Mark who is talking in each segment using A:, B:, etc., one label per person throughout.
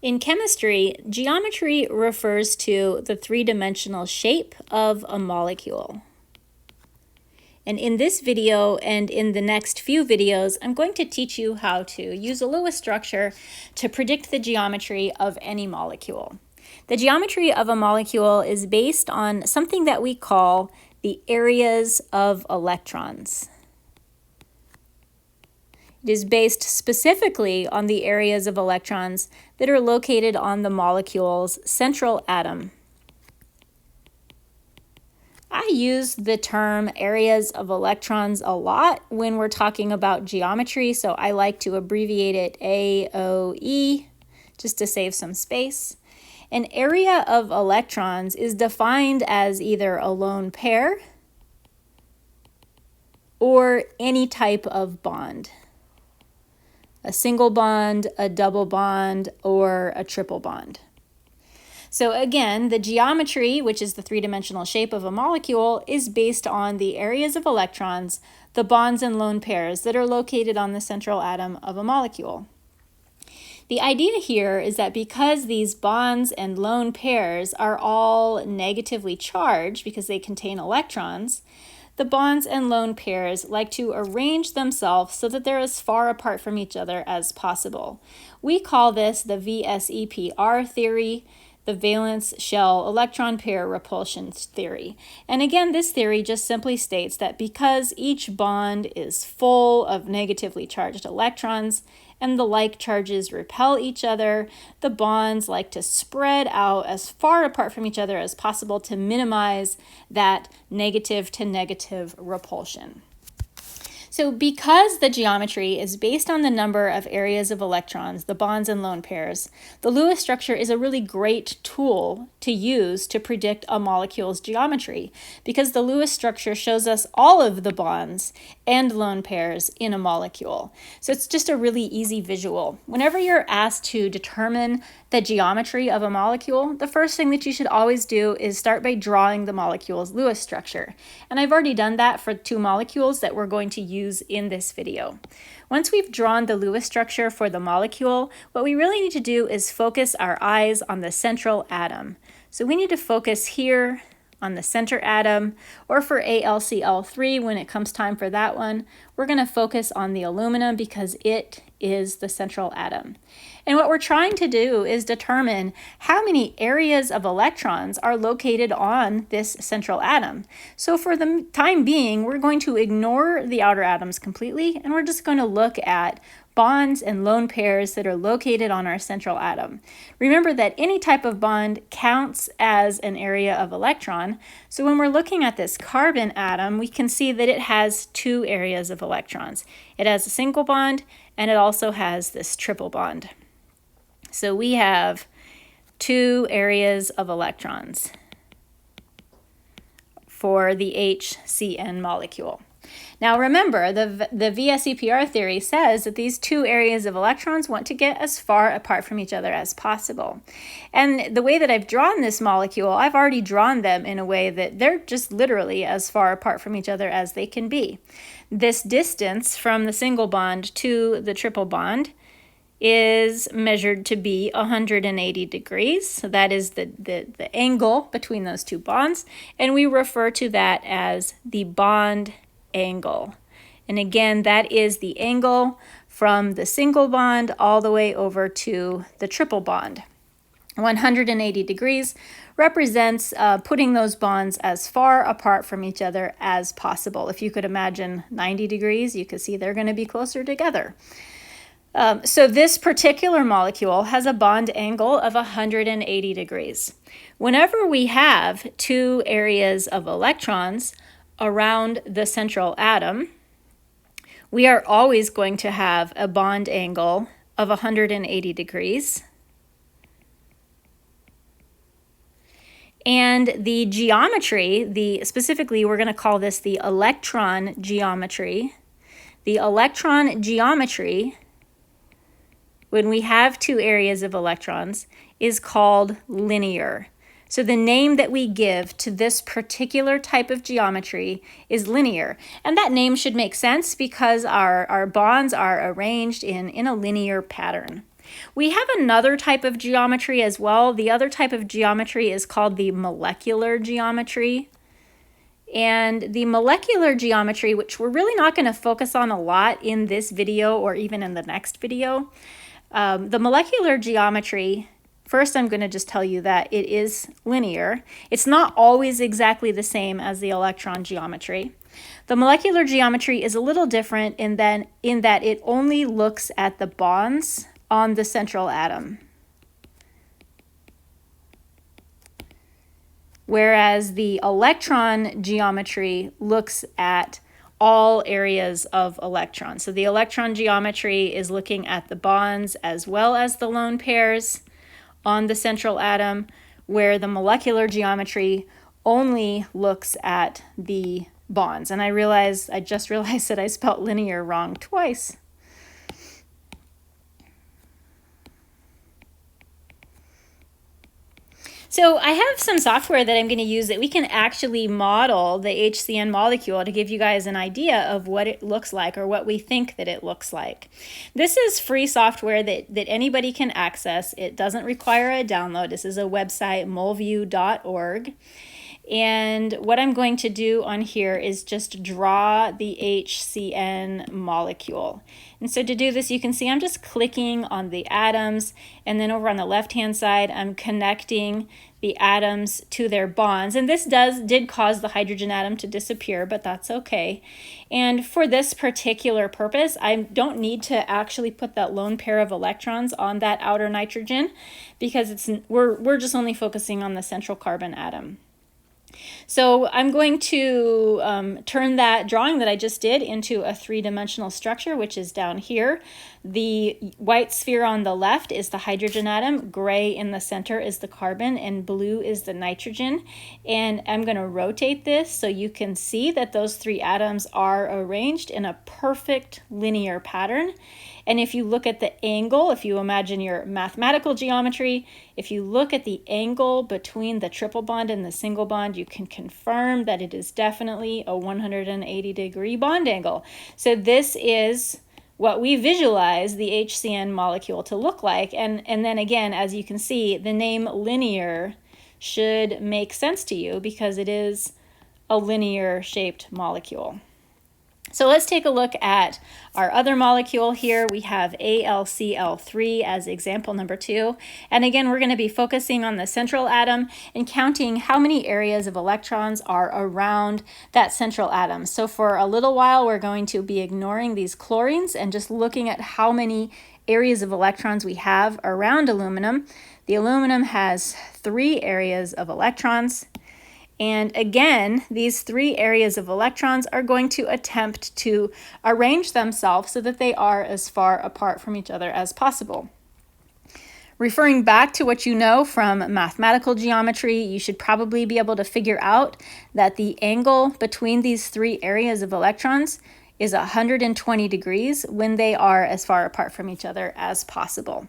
A: In chemistry, geometry refers to the three-dimensional shape of a molecule. And in this video and in the next few videos, I'm going to teach you how to use a Lewis structure to predict the geometry of any molecule. The geometry of a molecule is based on something that we call the areas of electrons. It is based specifically on the areas of electrons that are located on the molecule's central atom. I use the term areas of electrons a lot when we're talking about geometry, so I like to abbreviate it AOE just to save some space. An area of electrons is defined as either a lone pair or any type of bond. A single bond, a double bond, or a triple bond. So again, the geometry, which is the three-dimensional shape of a molecule, is based on the areas of electrons, the bonds and lone pairs that are located on the central atom of a molecule. The idea here is that because these bonds and lone pairs are all negatively charged because they contain electrons, the bonds and lone pairs like to arrange themselves so that they're as far apart from each other as possible. We call this the VSEPR theory, the valence shell electron pair repulsion theory. And again, this theory just simply states that because each bond is full of negatively charged electrons and the like charges repel each other, the bonds like to spread out as far apart from each other as possible to minimize that negative to negative repulsion. So because the geometry is based on the number of areas of electrons, the bonds and lone pairs, the Lewis structure is a really great tool to use to predict a molecule's geometry because the Lewis structure shows us all of the bonds and lone pairs in a molecule. So it's just a really easy visual. Whenever you're asked to determine the geometry of a molecule, the first thing that you should always do is start by drawing the molecule's Lewis structure. And I've already done that for two molecules that we're going to use in this video. Once we've drawn the Lewis structure for the molecule, what we really need to do is focus our eyes on the central atom. So we need to focus here on the center atom, or for AlCl3, when it comes time for that one, we're going to focus on the aluminum because it is the central atom. And what we're trying to do is determine how many areas of electrons are located on this central atom. So for the time being, we're going to ignore the outer atoms completely, and we're just going to look at bonds and lone pairs that are located on our central atom. Remember that any type of bond counts as an area of electron. So when we're looking at this carbon atom, we can see that it has two areas of electrons. It has a single bond, and it also has this triple bond. So we have two areas of electrons for the HCN molecule. Now remember, the VSEPR theory says that these two areas of electrons want to get as far apart from each other as possible. And the way that I've drawn this molecule, I've already drawn them in a way that they're just literally as far apart from each other as they can be. This distance from the single bond to the triple bond is measured to be 180 degrees. So that is the angle between those two bonds. And we refer to that as the bond angle. And again, that is the angle from the single bond all the way over to the triple bond. 180 degrees represents putting those bonds as far apart from each other as possible. If you could imagine 90 degrees, you could see they're going to be closer together. So this particular molecule has a bond angle of 180 degrees. Whenever we have two areas of electrons around the central atom, we are always going to have a bond angle of 180 degrees. And the geometry, specifically we're going to call this the electron geometry. The electron geometry, when we have two areas of electrons, is called linear. So the name that we give to this particular type of geometry is linear. And that name should make sense because our bonds are arranged in a linear pattern. We have another type of geometry as well. The other type of geometry is called the molecular geometry. And the molecular geometry, which we're really not going to focus on a lot in this video or even in the next video, the molecular geometry, first I'm going to just tell you that it is linear. It's not always exactly the same as the electron geometry. The molecular geometry is a little different in that it only looks at the bonds on the central atom. Whereas the electron geometry looks at all areas of electrons. So the electron geometry is looking at the bonds as well as the lone pairs on the central atom, where the molecular geometry only looks at the bonds. And I just realized that I spelled linear wrong twice. So I have some software that I'm going to use that we can actually model the HCN molecule to give you guys an idea of what it looks like or what we think that it looks like. This is free software that anybody can access. It doesn't require a download. This is a website, moleview.org. And what I'm going to do on here is just draw the HCN molecule. And so to do this, you can see I'm just clicking on the atoms, and then over on the left-hand side, I'm connecting the atoms to their bonds. And this did cause the hydrogen atom to disappear, but that's okay. And for this particular purpose, I don't need to actually put that lone pair of electrons on that outer nitrogen, because we're just only focusing on the central carbon atom. So I'm going to turn that drawing that I just did into a three-dimensional structure, which is down here. The white sphere on the left is the hydrogen atom, gray in the center is the carbon, and blue is the nitrogen. And I'm going to rotate this so you can see that those three atoms are arranged in a perfect linear pattern. And if you look at the angle, if you imagine your mathematical geometry, if you look at the angle between the triple bond and the single bond, you can confirm that it is definitely a 180-degree bond angle. So this is what we visualize the HCN molecule to look like. And then again, as you can see, the name linear should make sense to you because it is a linear shaped molecule. So let's take a look at our other molecule here. We have AlCl3 as example number 2. And again, we're going to be focusing on the central atom and counting how many areas of electrons are around that central atom. So for a little while, we're going to be ignoring these chlorines and just looking at how many areas of electrons we have around aluminum. The aluminum has 3 areas of electrons. And again, these 3 areas of electrons are going to attempt to arrange themselves so that they are as far apart from each other as possible. Referring back to what you know from mathematical geometry, you should probably be able to figure out that the angle between these 3 areas of electrons is 120 degrees when they are as far apart from each other as possible.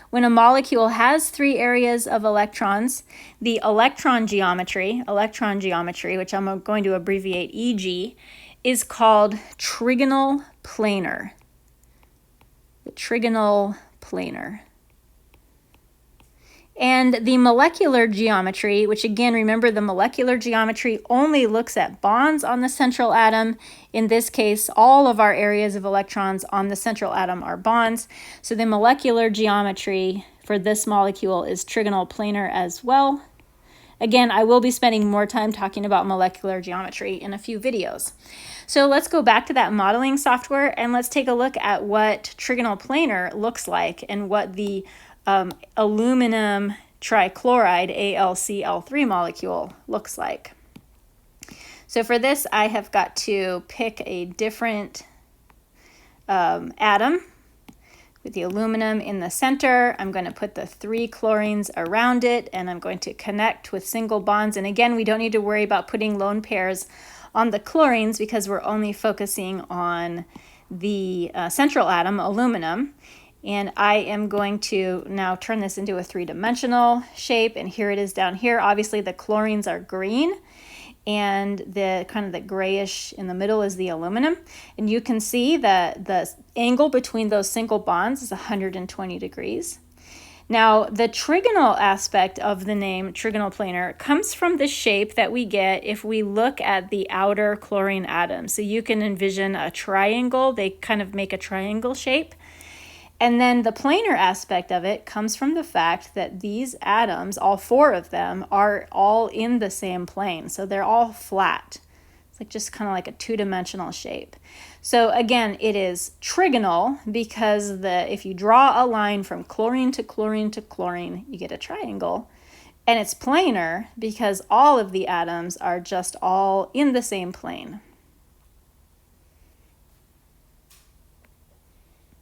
A: When a molecule has 3 areas of electrons, the electron geometry, which I'm going to abbreviate EG, is called trigonal planar. The trigonal planar. And the molecular geometry, which again, remember the molecular geometry only looks at bonds on the central atom. In this case, all of our areas of electrons on the central atom are bonds. So the molecular geometry for this molecule is trigonal planar as well. Again, I will be spending more time talking about molecular geometry in a few videos. So let's go back to that modeling software and let's take a look at what trigonal planar looks like and what the aluminum trichloride AlCl3 molecule looks like. So for this, I have got to pick a different atom with the aluminum in the center. I'm going to put the 3 chlorines around it, and I'm going to connect with single bonds. And again, we don't need to worry about putting lone pairs on the chlorines because we're only focusing on the central atom, aluminum. And I am going to now turn this into a 3-dimensional shape, and here it is down here. Obviously, the chlorines are green, and the kind of the grayish in the middle is the aluminum. And you can see that the angle between those single bonds is 120 degrees. Now, the trigonal aspect of the name trigonal planar comes from the shape that we get if we look at the outer chlorine atoms. So you can envision a triangle. They kind of make a triangle shape. And then the planar aspect of it comes from the fact that these atoms, all four of them, are all in the same plane. So they're all flat. It's like just kind of like a two-dimensional shape. So again, it is trigonal because if you draw a line from chlorine to chlorine to chlorine, you get a triangle. And it's planar because all of the atoms are just all in the same plane.